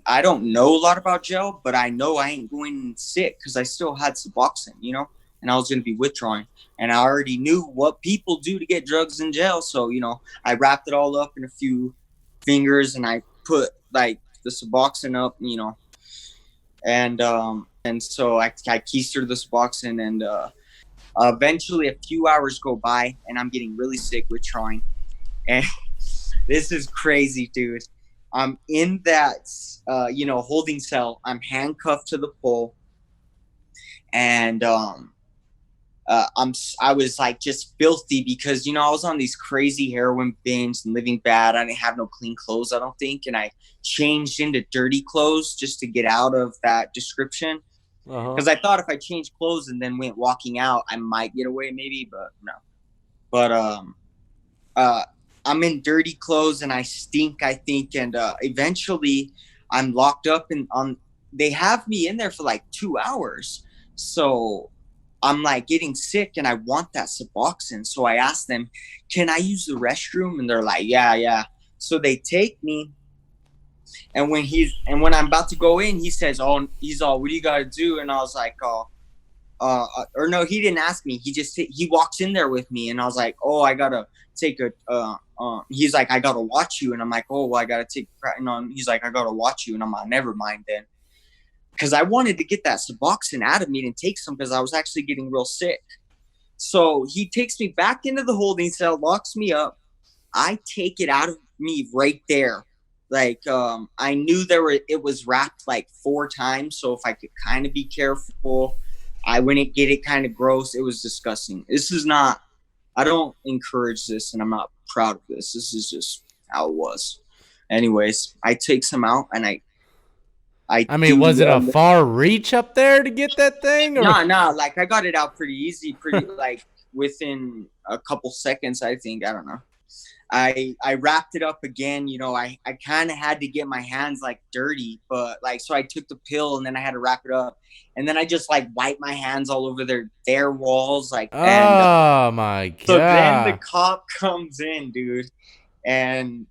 I don't know a lot about jail, but I know I ain't going sick because I still had Suboxone, and I was going to be withdrawing. And I already knew what people do to get drugs in jail. So, I wrapped it all up in a few fingers and I put like the Suboxone up, and so I keistered the Suboxone and eventually a few hours go by and I'm getting really sick withdrawing. And this is crazy, dude. I'm in that, holding cell. I'm handcuffed to the pole, and I was like just filthy because I was on these crazy heroin binge and living bad. I didn't have no clean clothes, I don't think, and I changed into dirty clothes just to get out of that description. Because I thought if I changed clothes and then went walking out, I might get away, maybe, but no. But I'm in dirty clothes and I stink, I think, and eventually I'm locked up and they have me in there for like 2 hours. So I'm like getting sick and I want that Suboxone. So I asked them, can I use the restroom? And they're like, yeah. So they take me. And when I'm about to go in, he says, what do you got to do? And I was like, or no, he didn't ask me. He walks in there with me and I was like, I got to take he's like, I got to watch you. And I'm like, well, I got to take, he's like, I got to watch you. And I'm like, never mind then. Cause I wanted to get that Suboxone out of me and take some, cause I was actually getting real sick. So he takes me back into the holding cell, locks me up. I take it out of me right there. Like, I knew it was wrapped like 4 times. So if I could kind of be careful, I wouldn't get it kind of gross. It was disgusting. I don't encourage this and I'm not proud of this. This is just how it was. Anyways, I take some out and I mean, was it a far reach up there to get that thing? Or? Nah. Like I got it out pretty easy, like within a couple seconds, I think. I don't know. I wrapped it up again. I kind of had to get my hands like dirty, but like, so I took the pill and then I had to wrap it up. And then I just like wiped my hands all over their walls. Like, my God. So then the cop comes in, dude. And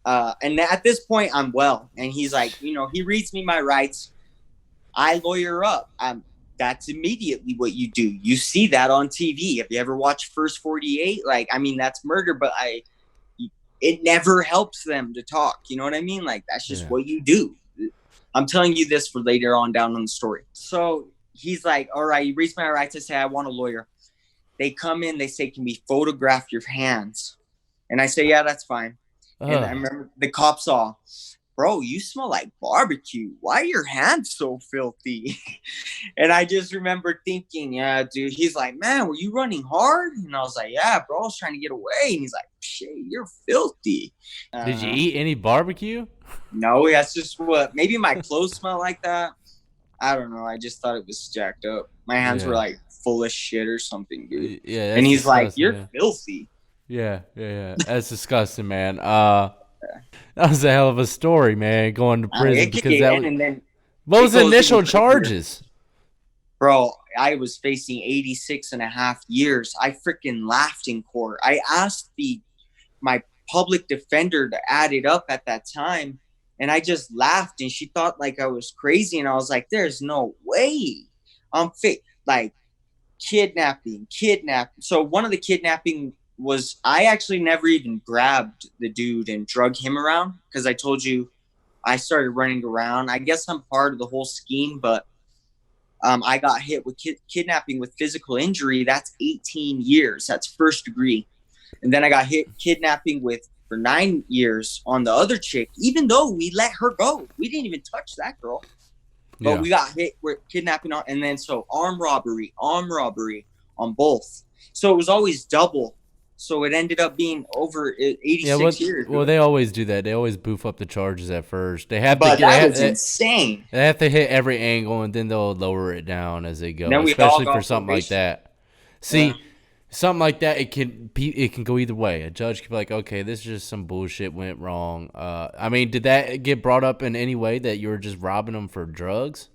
at this point I'm well. And he's like, he reads me my rights. I lawyer up. That's immediately what you do. You see that on TV. Have you ever watched First 48? Like, I mean, that's murder, but it never helps them to talk. You know what I mean? Like, that's just what you do. I'm telling you this for later on down in the story. So he's like, all right, you reach my rights. I say, I want a lawyer. They come in, they say, can we photograph your hands? And I say, yeah, that's fine. And I remember the cop saw, bro, you smell like barbecue. Why are your hands so filthy? And I just remember thinking, yeah, dude. He's like, man, were you running hard? And I was like, yeah, bro, I was trying to get away. And he's like, shit, you're filthy. Did you eat any barbecue? No, that's just maybe my clothes smell like that. I don't know. I just thought it was jacked up. My hands were like full of shit or something, dude. Yeah. And he's like, you're filthy. Yeah. That's disgusting, man. That was a hell of a story, man, going to prison. What was the initial charges? Bro, I was facing 86.5 years. I freaking laughed in court. I asked my public defender to add it up at that time, and I just laughed, and she thought like I was crazy, and I was like, there's no way. I'm fit. Like, kidnapping. So one of the kidnapping was I actually never even grabbed the dude and drug him around because I told you I started running around. I guess I'm part of the whole scheme, but I got hit with kidnapping with physical injury. That's 18 years. That's first degree. And then I got hit kidnapping for 9 years on the other chick, even though we let her go. We didn't even touch that girl. But we got hit with kidnapping and then so armed robbery on both. So it was always double. So it ended up being over 86 years. Well, they always do that. They always boof up the charges at first. That was insane. They have to hit every angle, and then they'll lower it down as they go, especially for something like that. See, something like that, it can go either way. A judge could be like, okay, this is just some bullshit went wrong. I mean, did that get brought up in any way that you were just robbing them for drugs?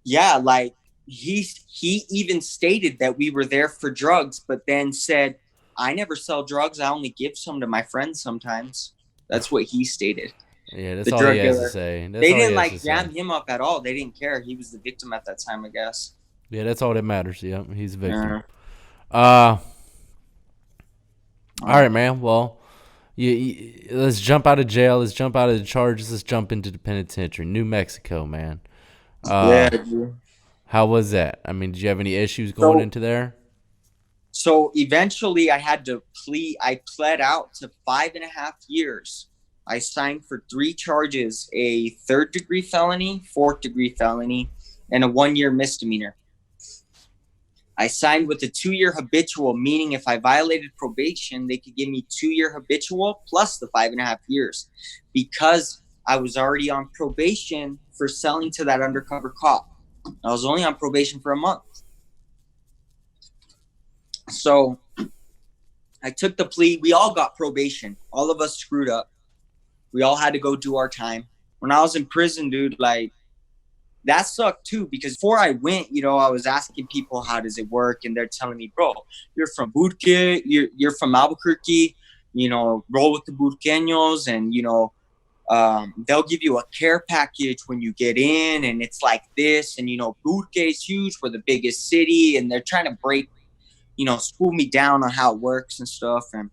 Yeah, like, he even stated that we were there for drugs, but then said, I never sell drugs. I only give some to my friends sometimes. That's what he stated. Yeah, that's the all he drug has to dealer. say. That's They all he didn't has to like say. jam him up at all. They didn't care. He was the victim at that time, I guess. Yeah, that's all that matters. Yeah, he's a victim. Yeah. Uh, All all right, right. man. Well, let's jump out of jail. Let's jump out of the charges. Let's jump into the penitentiary. New Mexico, man. Yeah, Uh, dude. how was that? I mean, did you have any issues going So into there? so eventually I had to plea. I pled out to 5.5 years. I signed for three charges: a third-degree felony, fourth-degree felony, and a 1 year misdemeanor. I signed with a 2 year habitual, meaning if I violated probation, they could give me 2 year habitual plus the 5.5 years, because I was already on probation for selling to that undercover cop. I was only on probation for a month. So I took the plea. We all got probation. All of us screwed up. We all had to go do our time. When I was in prison, dude, like, that sucked too, because before I went, I was asking people how does it work, and they're telling me, bro, you're from Burke, you're from Albuquerque, roll with the Burqueños, and they'll give you a care package when you get in, and it's like this, and Burke is huge, we're the biggest city, and they're trying to school me down on how it works and stuff, and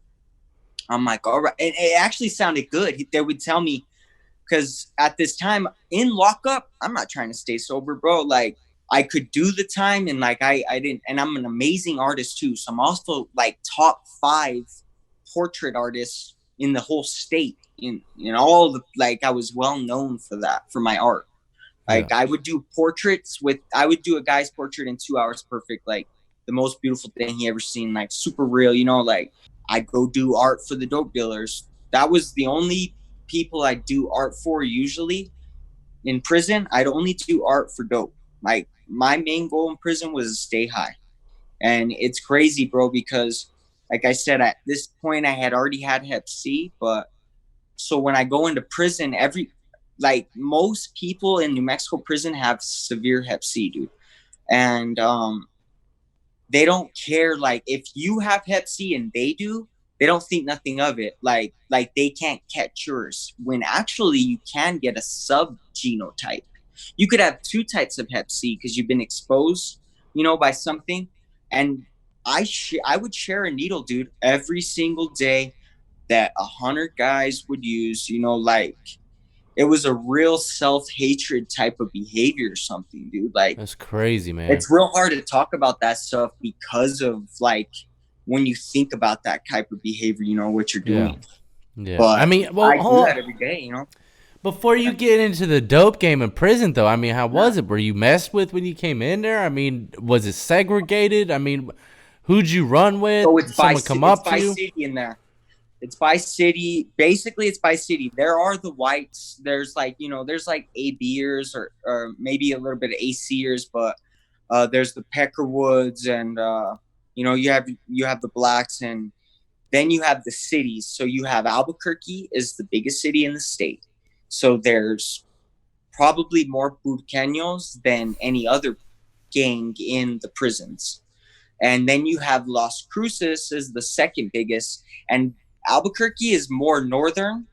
I'm like, all right, and it actually sounded good. They would tell me, because at this time in lockup, I'm not trying to stay sober, bro. Like, I could do the time, and like I didn't, and I'm an amazing artist too. So I'm also like top 5 portrait artists in the whole state. In all the, like, I was well known for that, for my art. Yeah. Like, I would do a guy's portrait in 2 hours perfect, like the most beautiful thing he ever seen, like super real, like I go do art for the dope dealers. That was the only people I do art for usually. In prison, I'd only do art for dope. Like, my main goal in prison was to stay high. And it's crazy, bro, because like I said, at this point I had already had hep C, but so when I go into prison, most people in New Mexico prison have severe hep C, dude. And they don't care. Like, if you have hep C and they do, they don't think nothing of it. Like they can't catch yours, when actually you can get a sub genotype. You could have two types of hep C because you've been exposed, by something. And I would share a needle, dude, every single day that 100 guys would use. Like, it was a real self-hatred type of behavior or something, dude. Like, That's crazy, man. it's real hard to talk about that stuff because of, like, when you think about that type of behavior, what you're Yeah. doing. Yeah. I But mean, well, I do hold that on. every day. Before you get into the dope game in prison, though, I mean, how Yeah. was it? Were you messed with when you came in there? I mean, was it segregated? I mean, who'd you run with? So Did someone come it's up to by you? city in there. It's by city. Basically, it's by city. There are the whites. There's like, there's like ABers, or maybe a little bit of ACers, but there's the Peckerwoods, and you have the blacks, and then you have the cities. So you have Albuquerque is the biggest city in the state. So there's probably more Burqueños than any other gang in the prisons. And then you have Las Cruces is the second biggest, and Albuquerque is more northern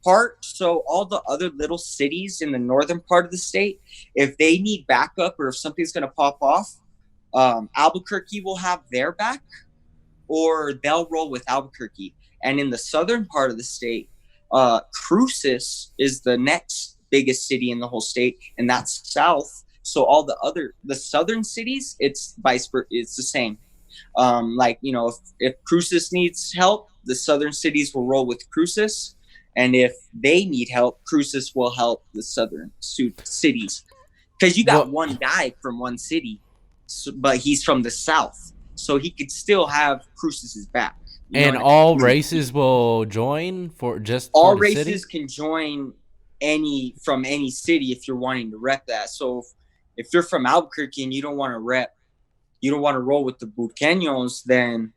part. So all the other little cities in the northern part of the state, if they need backup or if something's going to pop off, Albuquerque will have their back, or they'll roll with Albuquerque. And in the southern part of the state, Cruces is the next biggest city in the whole state, and that's south. So all the southern cities, it's it's the same. Like, if Cruces needs help, the southern cities will roll with Cruces, and if they need help, Cruces will help the southern cities. Because you got What? one guy from one city, but he's from the south, so he could still have Cruces' back. You know And what I all mean? races will join for All the city? races can join from any city if you're wanting to rep that. So if you're from Albuquerque and you don't want to roll with the Buqueños, then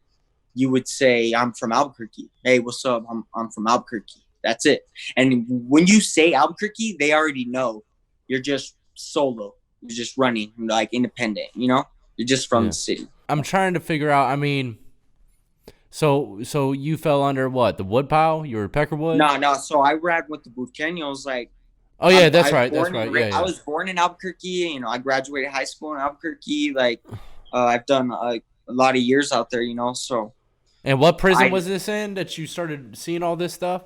you would say, I'm from Albuquerque. Hey, what's up? I'm from Albuquerque. That's it. And when you say Albuquerque, they already know you're just solo. You're just running, like independent, You're just from Yeah. the city. I'm trying to figure out, I mean, So you fell under what? The woodpile? You were Peckerwood? No. So I ran with the Buqueños. Like Oh yeah, that's right. That's right. Yeah, I yeah. was born in Albuquerque. You know, I graduated high school in Albuquerque. Like I've done a lot of years out there. You know, so And what prison I was this in that you started seeing all this stuff?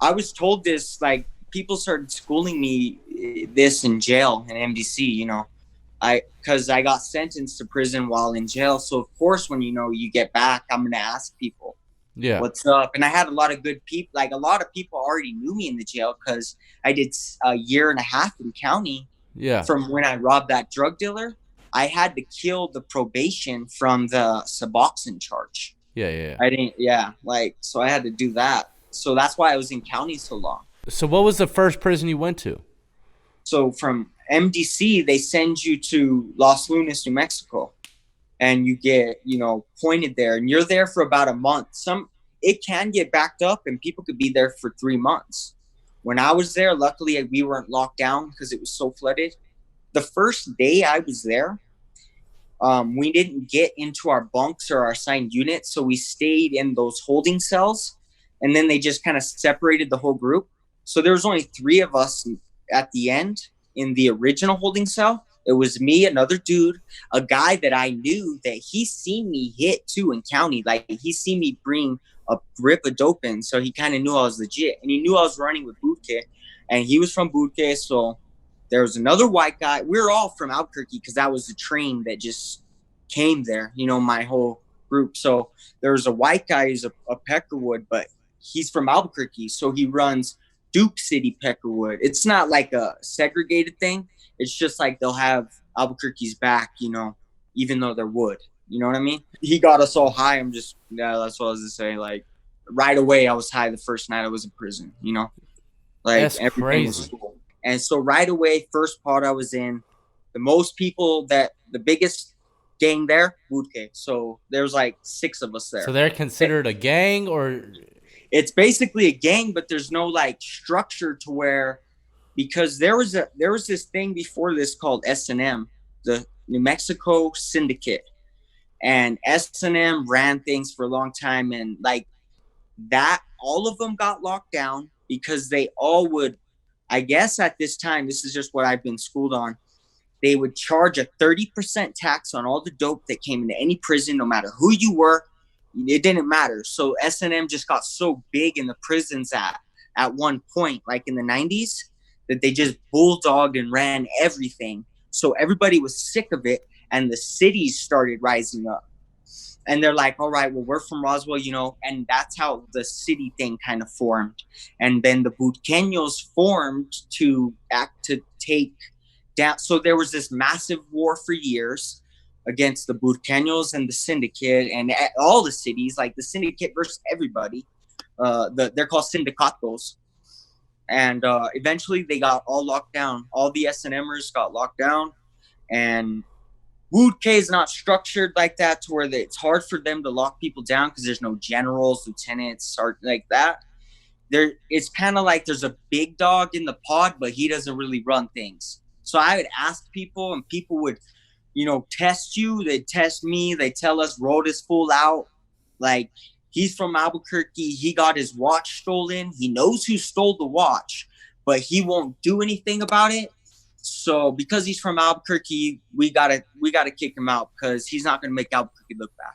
I was told this, like people started schooling me this in jail in MDC. You know, because I got sentenced to prison while in jail. So of course, when you get back, I'm gonna ask people Yeah. what's up. And I had a lot of good people. Like a lot of people already knew me in the jail because I did a year and a half in county. Yeah. From when I robbed that drug dealer, I had to kill the probation from the Suboxone charge. Yeah, yeah, yeah. I didn't, yeah, like, so I had to do that. So that's why I was in county so long. So what was the first prison you went to? So from MDC, they send you to Los Lunas, New Mexico, and you get, pointed there, and you're there for about a month. It can get backed up, and people could be there for 3 months. When I was there, luckily we weren't locked down because it was so flooded. The first day I was there, we didn't get into our bunks or our assigned units, so we stayed in those holding cells, and then they just kind of separated the whole group. So there was only 3 of us at the end in the original holding cell. It was me, another dude, a guy that I knew that he seen me hit too in county. Like he seen me bring a grip of dope in, so he kind of knew I was legit, and he knew I was running with Budke, and he was from Budke, so there was another white guy. We were all from Albuquerque because that was the train that just came there, my whole group. So there was a white guy who's a Peckerwood, but he's from Albuquerque. So he runs Duke City Peckerwood. It's not like a segregated thing. It's just like they'll have Albuquerque's back, even though they're wood. You know what I mean? He got us all high. That's what I was to say. Like right away, I was high the first night I was in prison, Like That's everything crazy. was cool. And so right away, first part I was in, the biggest gang there, Budke. So there's like 6 of us there. So they're considered a gang, or it's basically a gang, but there's no like structure to where, because there was this thing before this called S&M, the New Mexico Syndicate, and S&M ran things for a long time, and like that, all of them got locked down because they all would, I guess at this time, this is just what I've been schooled on, they would charge a 30% tax on all the dope that came into any prison, no matter who you were. It didn't matter. So S&M just got so big in the prisons at one point, like in the 90s, that they just bulldogged and ran everything. So everybody was sick of it, and the cities started rising up. And they're like, all right, well, we're from Roswell, and that's how the city thing kind of formed. And then the Budqueños formed to take down. So there was this massive war for years against the Budqueños and the Syndicate and all the cities, like the Syndicate versus everybody. They're called Sindicatos. And eventually they got all locked down. All the S&Mers got locked down. And Budke is not structured like that to where it's hard for them to lock people down because there's no generals, lieutenants, or like that. It's kind of like there's a big dog in the pod, but he doesn't really run things. So I would ask people, and people would, test you. They'd test me. They tell us, roll this fool out. Like, he's from Albuquerque. He got his watch stolen. He knows who stole the watch, but he won't do anything about it. So because he's from Albuquerque, we gotta kick him out because he's not gonna make Albuquerque look bad.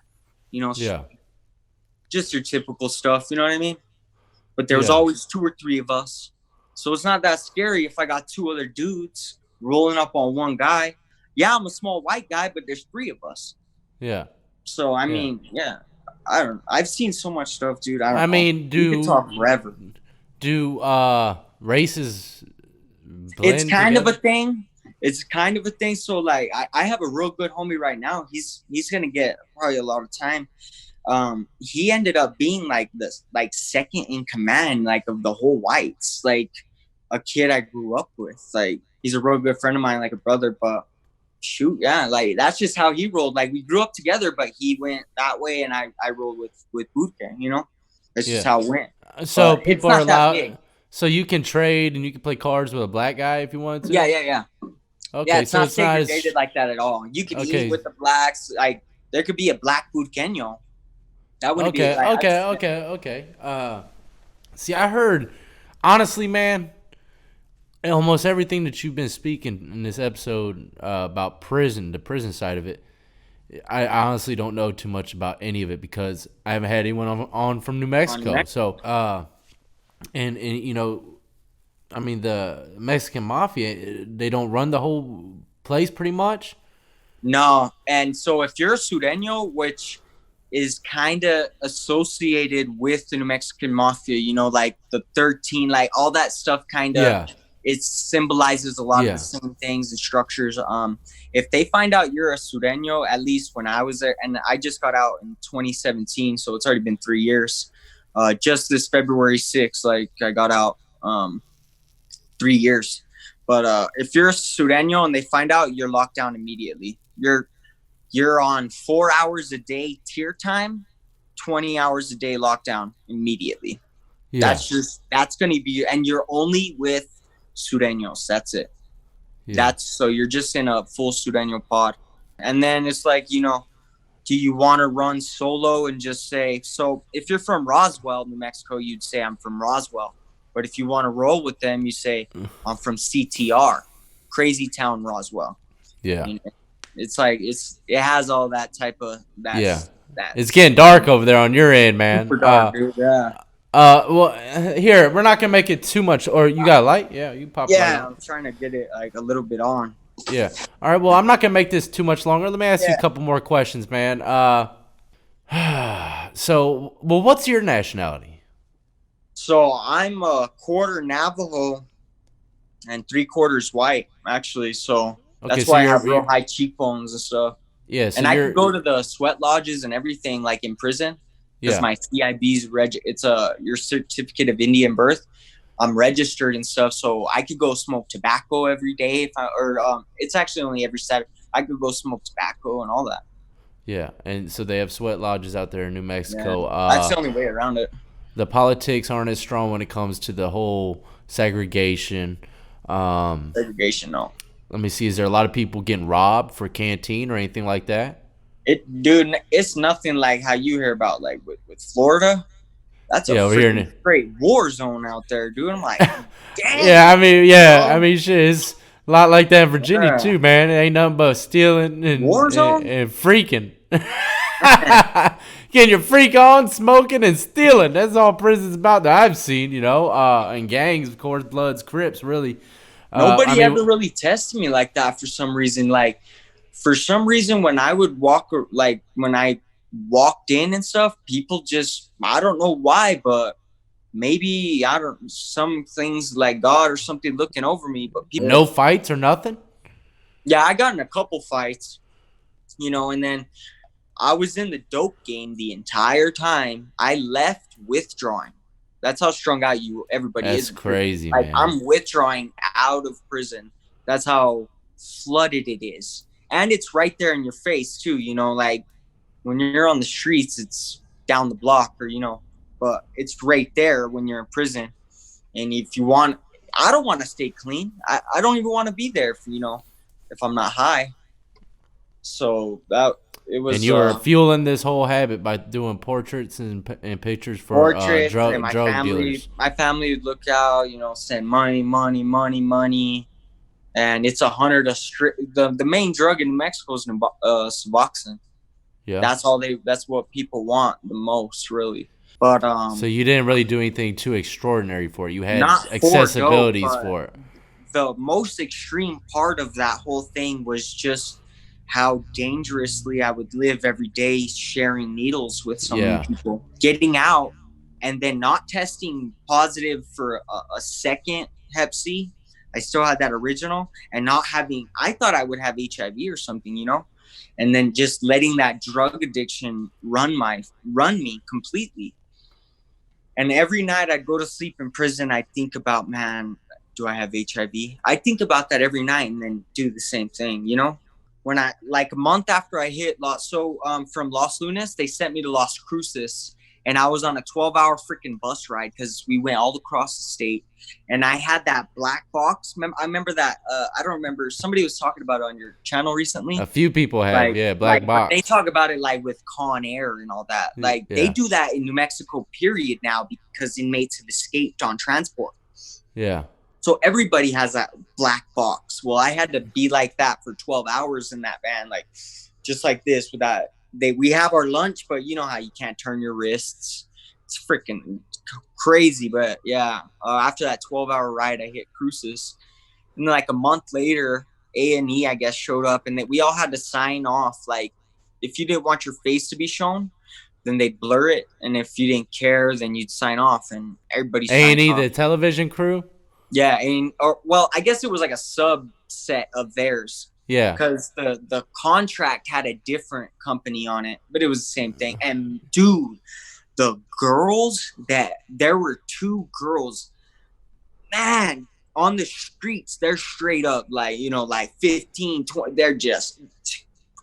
Yeah. Just your typical stuff. You know what I mean? But there was always 2 or 3 of us, so it's not that scary if I got 2 other dudes rolling up on one guy. Yeah, I'm a small white guy, but there's 3 of us. Yeah. So I mean, I've seen so much stuff, dude. I mean, we could talk forever. Do races It's kind together? of a thing. It's kind of a thing. So like I have a real good homie right now. He's gonna get probably a lot of time. He ended up being like this, like second in command, like of the whole whites, like a kid I grew up with. Like he's a real good friend of mine, like a brother, but shoot, yeah, like that's just how he rolled. Like we grew up together, but he went that way and I rolled with Budke, That's just how it went. So But people it's are not that allowed, big. so you can trade and you can play cards with a black guy if you wanted to? Yeah. Okay, Yeah, it's so not it's not segregated like that at all. You can Okay. eat with the blacks. Like there could be a black Budqueño. That wouldn't be Okay, right. okay, okay, okay. See, I heard, honestly, man, almost everything that you've been speaking in this episode about prison, the prison side of it. I honestly don't know too much about any of it because I haven't had anyone on from New On Mexico. next. So, and you know, I mean, the Mexican mafia, they don't run the whole place pretty much. No, and so if you're a Sureño, which is kind of associated with the New Mexican mafia, you know, like the 13, like all that stuff kind of, Yeah, it symbolizes a lot of the yeah. same things and structures. If they find out you're a Sureño, at least when I was there, and I just got out in 2017, so it's already been 3 years. Just this February 6th, like I got out 3 years. But if you're a Sureño and they find out, you're locked down immediately. You're on 4 hours a day tier time, 20 hours a day lockdown immediately. Yeah, That's going to be, and you're only with Sureños. That's it. yeah. So you're just in a full Sureño pod. And then it's like, do you want to run solo and just say, so if you're from Roswell, New Mexico, you'd say, I'm from Roswell. But if you want to roll with them, you say, I'm from CTR, Crazy Town, Roswell. Yeah. It's like it has all that type of Yeah. that. It's getting dark over there on your end, man. Super dark, dude. Yeah. Well, here we're not gonna make it too much. Or you got a light? Yeah, you pop. Yeah, I'm trying to get it like a little bit on. Yeah. All right. Well, I'm not gonna make this too much longer. Let me ask you a couple more questions, man. So, well, what's your nationality? So I'm a quarter Navajo and 3/4 white, actually. So that's why I have real high cheekbones and stuff. Yeah. So and I can go to the sweat lodges and everything, like in prison, because my CIB's it's your certificate of Indian birth. I'm registered and stuff, so I could go smoke tobacco every day it's actually only every Saturday. I could go smoke tobacco and all that. Yeah, and so they have sweat lodges out there in New Mexico. Yeah, that's the only way around it. The politics aren't as strong when it comes to the whole segregation. Segregation, no. Let me see. Is there a lot of people getting robbed for canteen or anything like that? Dude, it's nothing like how you hear about, like with Florida. That's a great war zone out there, dude. I'm like, dang. Yeah, I mean, shit, it's a lot like that in Virginia too, man. It ain't nothing but stealing and freaking. Getting your freak on, smoking, and stealing. That's all prison's about that I've seen, and gangs, of course, Bloods, Crips, really. Nobody ever really tested me like that for some reason. Like, for some reason, when I would when I walked in and stuff, people just, I don't know why, but maybe, some things like God or something looking over me. But people, no fights or nothing? Yeah, I got in a couple fights, and then I was in the dope game the entire time. I left withdrawing. That's how strung out everybody is. That's crazy, like, man. I'm withdrawing out of prison. That's how flooded it is. And it's right there in your face, too. Like when you're on the streets, it's down the block but it's right there when you're in prison. And if you want, I don't want to stay clean. I don't even want to be there, if I'm not high. So it was. And you were fueling this whole habit by doing portraits and pictures for drug dealers. My family would look out, send money, and it's $100. The main drug in Mexico is Suboxone. Yeah, that's what people want the most, really. But so you didn't really do anything too extraordinary for it. You had accessibilities for it. The most extreme part of that whole thing was just how dangerously I would live every day, sharing needles with so many people. Getting out and then not testing positive for a second Hep C. I still had that original, and not having, I thought I would have HIV or something, and then just letting that drug addiction run me completely. And every night I'd go to sleep in prison, I'd think about, man, do I have HIV? I think about that every night and then do the same thing, When a month after I hit from Los Lunas, they sent me to Las Cruces, and I was on a 12-hour freaking bus ride because we went all across the state, and I had that black box. I remember that. I don't remember. Somebody was talking about it on your channel recently. A few people have, Like, yeah, black but they box. talk about it like with Con Air and all that. Like they Yeah. do that in New Mexico, period, now because inmates have escaped on transport. Yeah. So everybody has that black box. Well, I had to be like that for 12 hours in that van, like just like this with that. We have our lunch, but you know how you can't turn your wrists. It's freaking crazy. But yeah, after that 12-hour ride, I hit Cruces. And then like a month later, A&E, I guess, showed up, and we all had to sign off. Like, if you didn't want your face to be shown, then they'd blur it, and if you didn't care, then you'd sign off, and everybody signed A&E, off. the television crew. Yeah, well, I guess it was like a subset of theirs. Yeah, because the contract had a different company on it, but it was the same thing. And dude, the girls there were 2 girls, man, on the streets, they're straight up like, like 15, 20, they're just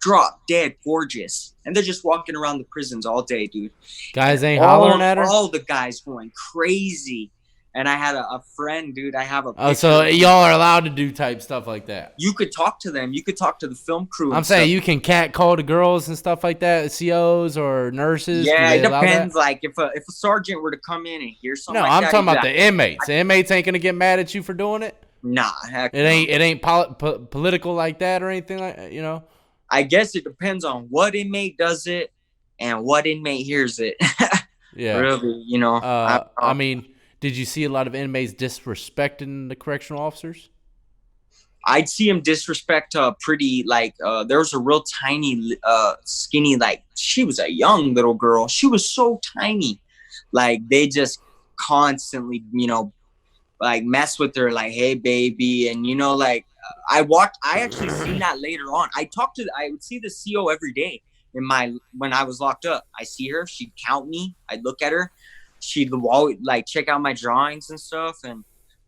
drop dead gorgeous, and they're just walking around the prisons all day, dude. guys And ain't hollering at her. All the guys going crazy. And I had a friend, dude. I have a picture. Oh, so y'all are allowed to do type stuff like that. You could talk to them. You could talk to the film crew. I'm saying you can cat call the girls and stuff like that, COs or nurses. Yeah, it depends. Like if a sergeant were to come in and hear something. No, like I'm talking about the inmates. The inmates ain't gonna get mad at you for doing it. Nah, heck it ain't. It ain't political like that or anything like, you know. I guess it depends on what inmate does it and what inmate hears it. Yeah, really, you know. I mean, did you see a lot of inmates disrespecting the correctional officers? I'd see them disrespect pretty, like, there was a real tiny, skinny, like, she was a young little girl. She was so tiny. Like, they just constantly, like, mess with her, like, hey, baby. And, like, I actually seen that later on. I would see the CO every day when I was locked up. I see her, she'd count me, I'd look at her. She'd like check out my drawings and stuff.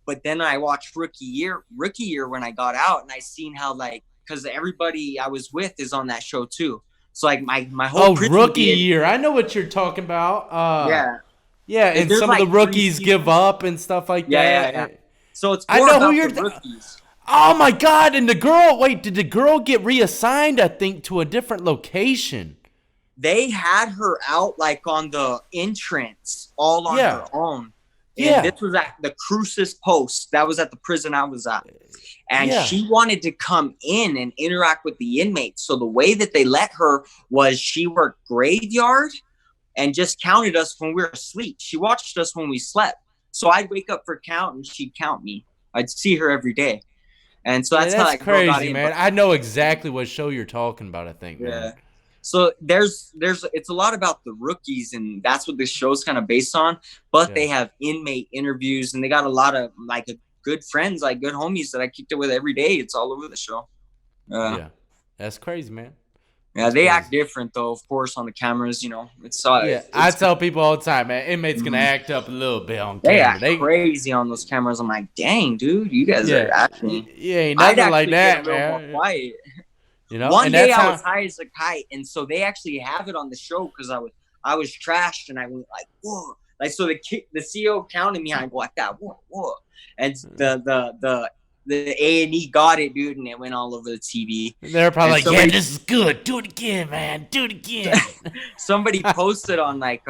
But then I watched rookie year when I got out, and I seen how, like, because everybody I was with is on that show too. So like my whole rookie year, I know what you're talking about. Yeah, and some like of the rookies give up and stuff like that. Yeah. So it's I know who you're rookies. Oh my God! And did the girl get reassigned? I think to a different location. They had her out like on the entrance, all on her own. And this was at the Cruces post. That was at the prison I was at. And she wanted to come in and interact with the inmates. So the way that they let her was she worked graveyard and just counted us when we were asleep. She watched us when we slept. So I'd wake up for count and she'd count me. I'd see her every day. And so that's how that girl got in. Man. I know exactly what show you're talking about, I think, man. Yeah. So it's a lot about the rookies, and that's what this show's kind of based on. But they have inmate interviews, and they got a lot of like good friends, like good homies that I kicked it with every day. It's all over the show. Yeah, that's crazy, man. Yeah, they act different though, of course, on the cameras. It's I tell people all the time, man, inmates gonna act up a little bit on camera. They act crazy on those cameras. I'm like, dang, dude, you guys are acting. Ain't nothing like that, man. More quiet. One day I was high as a kite, and so they actually have it on the show because I was trashed, and I went like, whoa, like so the CO counted me, I go like that, whoa, and the A&E got it, dude, and it went all over the TV. They're probably like, this is good. Do it again, man. Do it again. Somebody posted on like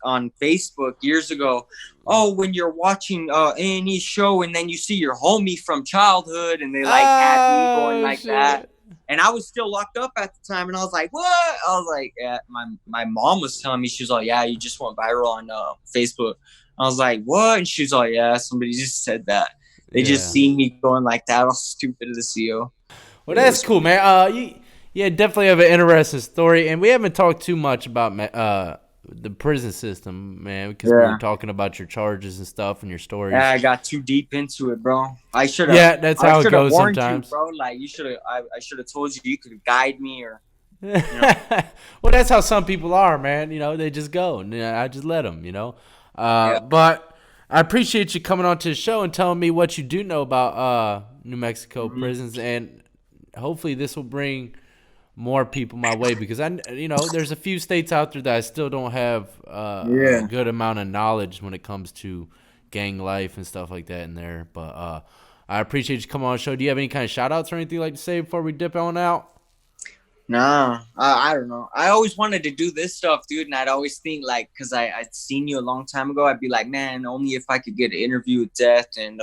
on Facebook years ago. Oh, when you're watching A&E show, and then you see your homie from childhood, and they like had me going like that. And I was still locked up at the time, and I was like, what? I was like, yeah, my mom was telling me, she was like, yeah, you just went viral on Facebook. I was like, what? And she was like, yeah, somebody just said that. They just see me going like that, all stupid as a CO. Well, that's cool, man. You definitely have an interesting story, and we haven't talked too much about the prison system, man, because we were talking about your charges and stuff and your stories. Yeah, I got too deep into it, bro. I should have. Yeah, that's how it goes sometimes, you, bro. Like you should have. I should have told you could guide me, or. Well, that's how some people are, man. They just go, and I just let them. But I appreciate you coming on to the show and telling me what you do know about New Mexico prisons, and hopefully this will bring more people my way, because there's a few states out there that I still don't have a good amount of knowledge when it comes to gang life and stuff like that in there. But I appreciate you coming on the show. Do you have any kind of shout outs or anything you'd like to say before we dip on out? Nah, I don't know. I always wanted to do this stuff, dude. And I'd always think like, cause I'd seen you a long time ago. I'd be like, man, only if I could get an interview with Death and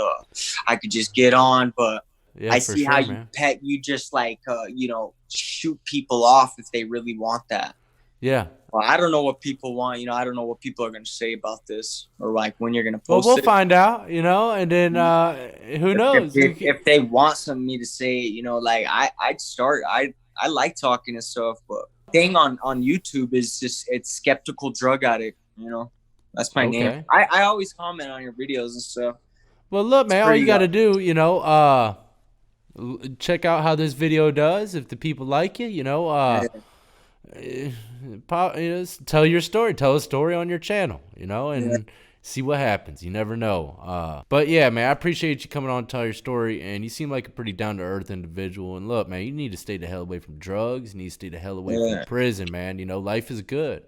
I could just get on. But yeah, I see how you just like, shoot people off if they really want that. Yeah. Well, I don't know what people want. I don't know what people are going to say about this or like when you're going to post it. Well, we'll find out, and then who knows? If they want something me to say, like I'd start. I like talking and stuff, but thing on YouTube is just it's Skeptical Drug Addict. That's my name. I always comment on your videos and stuff. Well, look, man, all you got to do, check out how this video does. If the people like you, tell your story. Tell a story on your channel, and see what happens. You never know. But yeah, man, I appreciate you coming on and tell your story. And you seem like a pretty down to earth individual. And look, man, you need to stay the hell away from drugs. You need to stay the hell away from prison, man. Life is good.